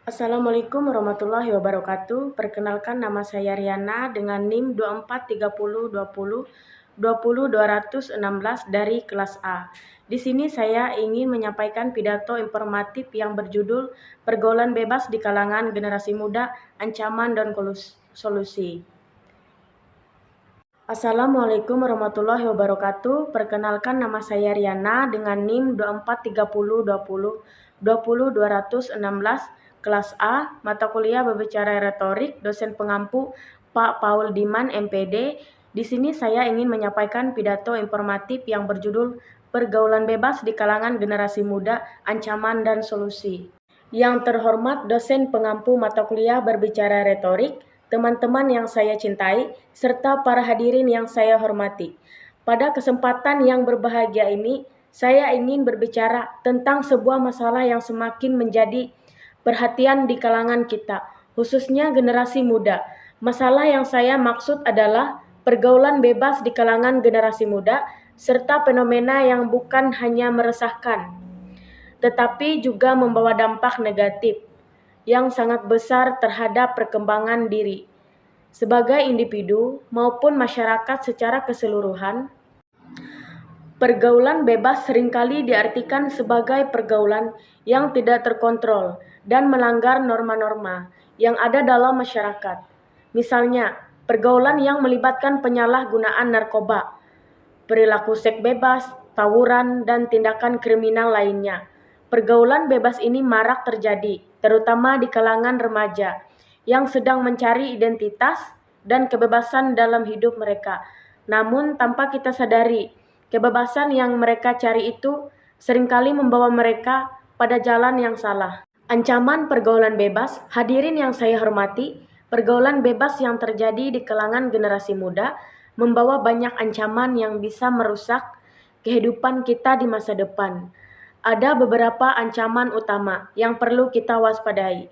Assalamualaikum warahmatullahi wabarakatuh. Perkenalkan, nama saya Riana dengan NIM 24302020200216 dari kelas A. Di sini saya ingin menyampaikan pidato informatif yang berjudul Pergaulan Bebas di Kalangan Generasi Muda, Ancaman dan Solusi. Assalamualaikum warahmatullahi wabarakatuh. Perkenalkan, nama saya Riana dengan NIM 24302020200216 kelas A, mata kuliah berbicara retorik, dosen pengampu Pak Paul Diman MPD. Di sini saya ingin menyampaikan pidato informatif yang berjudul Pergaulan Bebas di Kalangan Generasi Muda, Ancaman dan Solusi. Yang terhormat dosen pengampu mata kuliah berbicara retorik, teman-teman yang saya cintai, serta para hadirin yang saya hormati. Pada kesempatan yang berbahagia ini, saya ingin berbicara tentang sebuah masalah yang semakin menjadi perhatian di kalangan kita, khususnya generasi muda. Masalah yang saya maksud adalah pergaulan bebas di kalangan generasi muda, serta fenomena yang bukan hanya meresahkan, tetapi juga membawa dampak negatif yang sangat besar terhadap perkembangan diri sebagai individu maupun masyarakat secara keseluruhan. Pergaulan bebas seringkali diartikan sebagai pergaulan yang tidak terkontrol dan melanggar norma-norma yang ada dalam masyarakat. Misalnya, pergaulan yang melibatkan penyalahgunaan narkoba, perilaku seks bebas, tawuran, dan tindakan kriminal lainnya. Pergaulan bebas ini marak terjadi, terutama di kalangan remaja yang sedang mencari identitas dan kebebasan dalam hidup mereka. Namun, tanpa kita sadari, kebebasan yang mereka cari itu seringkali membawa mereka pada jalan yang salah. Ancaman pergaulan bebas, hadirin yang saya hormati, pergaulan bebas yang terjadi di kalangan generasi muda membawa banyak ancaman yang bisa merusak kehidupan kita di masa depan. Ada beberapa ancaman utama yang perlu kita waspadai.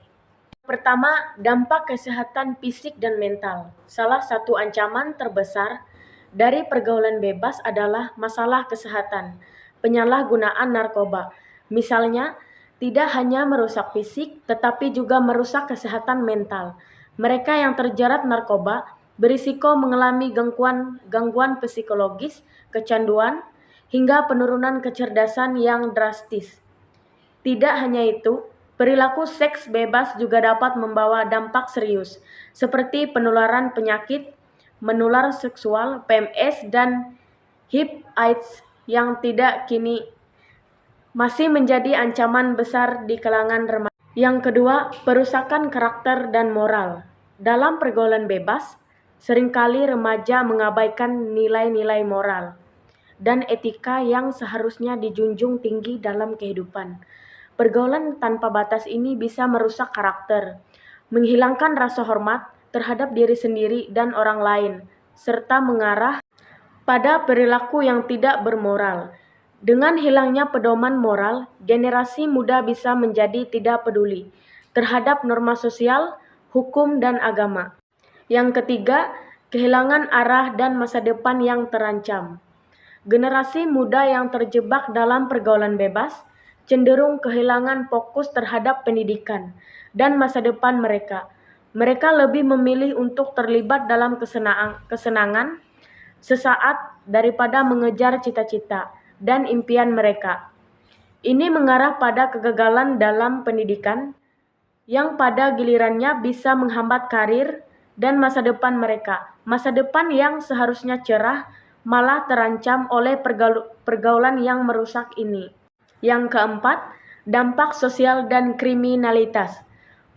Pertama, dampak kesehatan fisik dan mental. Salah satu ancaman terbesar dari pergaulan bebas adalah masalah kesehatan, penyalahgunaan narkoba. Misalnya, tidak hanya merusak fisik, tetapi juga merusak kesehatan mental. Mereka yang terjerat narkoba berisiko mengalami gangguan psikologis, kecanduan, hingga penurunan kecerdasan yang drastis. Tidak hanya itu, perilaku seks bebas juga dapat membawa dampak serius, seperti penularan penyakit menular seksual, PMS, dan HIV/AIDS yang tidak kini masih menjadi ancaman besar di kalangan remaja. Yang kedua, perusakan karakter dan moral. Dalam pergaulan bebas, seringkali remaja mengabaikan nilai-nilai moral dan etika yang seharusnya dijunjung tinggi dalam kehidupan. Pergaulan tanpa batas ini bisa merusak karakter, menghilangkan rasa hormat terhadap diri sendiri dan orang lain, serta mengarah pada perilaku yang tidak bermoral. Dengan hilangnya pedoman moral, generasi muda bisa menjadi tidak peduli terhadap norma sosial, hukum, dan agama. Yang ketiga, kehilangan arah dan masa depan yang terancam. Generasi muda yang terjebak dalam pergaulan bebas cenderung kehilangan fokus terhadap pendidikan dan masa depan mereka. Mereka lebih memilih untuk terlibat dalam kesenangan sesaat daripada mengejar cita-cita dan impian mereka. Ini mengarah pada kegagalan dalam pendidikan yang pada gilirannya bisa menghambat karir dan masa depan mereka. Masa depan yang seharusnya cerah malah terancam oleh pergaulan yang merusak ini. Yang keempat, dampak sosial dan kriminalitas.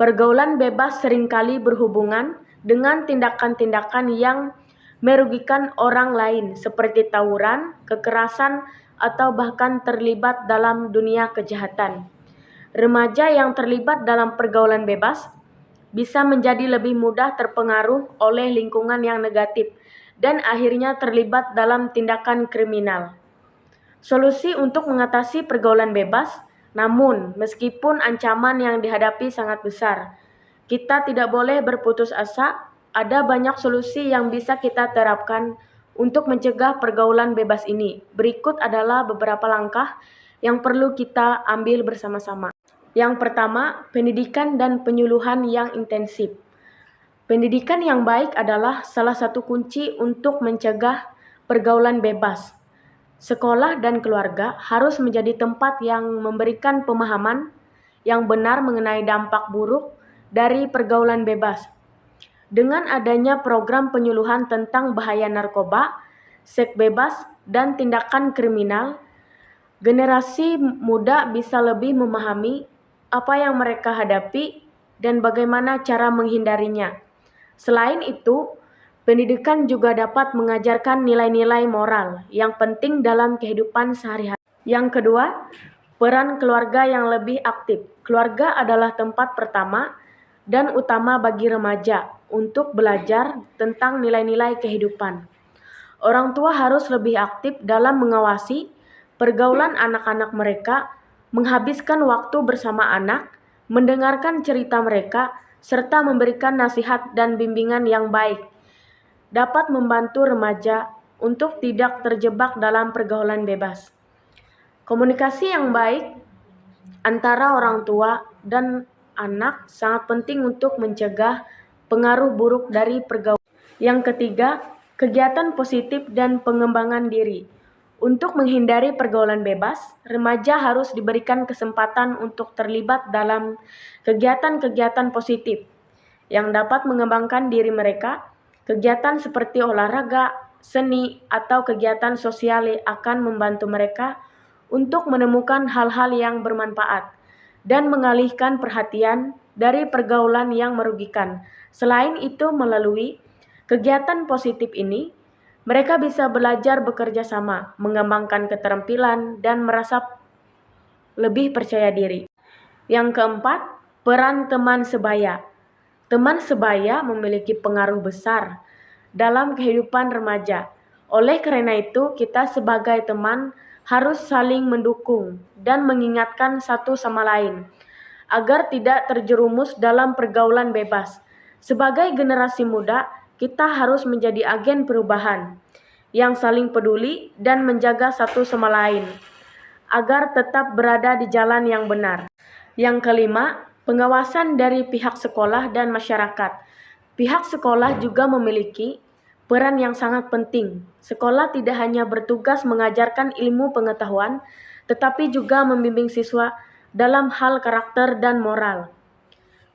Pergaulan bebas seringkali berhubungan dengan tindakan-tindakan yang merugikan orang lain seperti tawuran, kekerasan, atau bahkan terlibat dalam dunia kejahatan. Remaja yang terlibat dalam pergaulan bebas bisa menjadi lebih mudah terpengaruh oleh lingkungan yang negatif dan akhirnya terlibat dalam tindakan kriminal. Solusi untuk mengatasi pergaulan bebas, namun meskipun ancaman yang dihadapi sangat besar, kita tidak boleh berputus asa. Ada banyak solusi yang bisa kita terapkan untuk mencegah pergaulan bebas ini. Berikut adalah beberapa langkah yang perlu kita ambil bersama-sama. Yang pertama, pendidikan dan penyuluhan yang intensif. Pendidikan yang baik adalah salah satu kunci untuk mencegah pergaulan bebas. Sekolah dan keluarga harus menjadi tempat yang memberikan pemahaman yang benar mengenai dampak buruk dari pergaulan bebas. Dengan adanya program penyuluhan tentang bahaya narkoba, seks bebas, dan tindakan kriminal, generasi muda bisa lebih memahami apa yang mereka hadapi dan bagaimana cara menghindarinya. Selain itu, pendidikan juga dapat mengajarkan nilai-nilai moral yang penting dalam kehidupan sehari-hari. Yang kedua, peran keluarga yang lebih aktif. Keluarga adalah tempat pertama dan utama bagi remaja untuk belajar tentang nilai-nilai kehidupan. Orang tua harus lebih aktif dalam mengawasi pergaulan anak-anak mereka, menghabiskan waktu bersama anak, mendengarkan cerita mereka, serta memberikan nasihat dan bimbingan yang baik. Dapat membantu remaja untuk tidak terjebak dalam pergaulan bebas. Komunikasi yang baik antara orang tua dan anak sangat penting untuk mencegah pengaruh buruk dari pergaulan. Yang ketiga, kegiatan positif dan pengembangan diri. Untuk menghindari pergaulan bebas, remaja harus diberikan kesempatan untuk terlibat dalam kegiatan-kegiatan positif yang dapat mengembangkan diri mereka. Kegiatan seperti olahraga, seni, atau kegiatan sosial akan membantu mereka untuk menemukan hal-hal yang bermanfaat dan mengalihkan perhatian dari pergaulan yang merugikan. Selain itu, melalui kegiatan positif ini, mereka bisa belajar bekerja sama, mengembangkan keterampilan, dan merasa lebih percaya diri. Yang keempat, peran teman sebaya. Teman sebaya memiliki pengaruh besar dalam kehidupan remaja. Oleh karena itu, kita sebagai teman harus saling mendukung dan mengingatkan satu sama lain agar tidak terjerumus dalam pergaulan bebas. Sebagai generasi muda, kita harus menjadi agen perubahan yang saling peduli dan menjaga satu sama lain agar tetap berada di jalan yang benar. Yang kelima, pengawasan dari pihak sekolah dan masyarakat. Pihak sekolah juga memiliki peran yang sangat penting. Sekolah tidak hanya bertugas mengajarkan ilmu pengetahuan, tetapi juga membimbing siswa dalam hal karakter dan moral.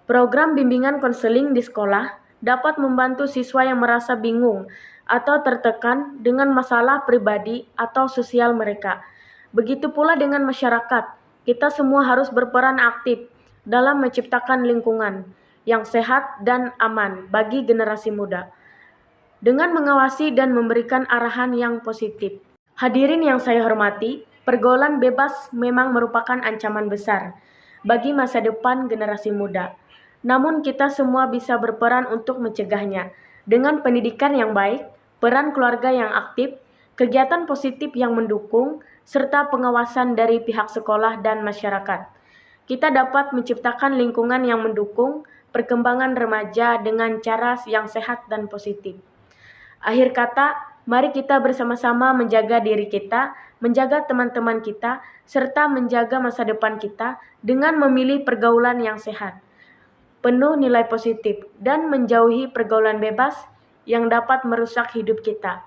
Program bimbingan konseling di sekolah dapat membantu siswa yang merasa bingung atau tertekan dengan masalah pribadi atau sosial mereka. Begitu pula dengan masyarakat, kita semua harus berperan aktif dalam menciptakan lingkungan yang sehat dan aman bagi generasi muda, dengan mengawasi dan memberikan arahan yang positif. Hadirin yang saya hormati, pergaulan bebas memang merupakan ancaman besar bagi masa depan generasi muda. Namun kita semua bisa berperan untuk mencegahnya dengan pendidikan yang baik, peran keluarga yang aktif, kegiatan positif yang mendukung, serta pengawasan dari pihak sekolah dan masyarakat. Kita dapat menciptakan lingkungan yang mendukung perkembangan remaja dengan cara yang sehat dan positif. Akhir kata, mari kita bersama-sama menjaga diri kita, menjaga teman-teman kita, serta menjaga masa depan kita dengan memilih pergaulan yang sehat, penuh nilai positif, dan menjauhi pergaulan bebas yang dapat merusak hidup kita.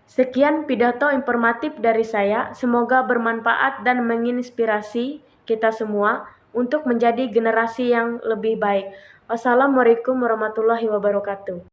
Sekian pidato informatif dari saya, semoga bermanfaat dan menginspirasi kita semua untuk menjadi generasi yang lebih baik. Wassalamualaikum warahmatullahi wabarakatuh.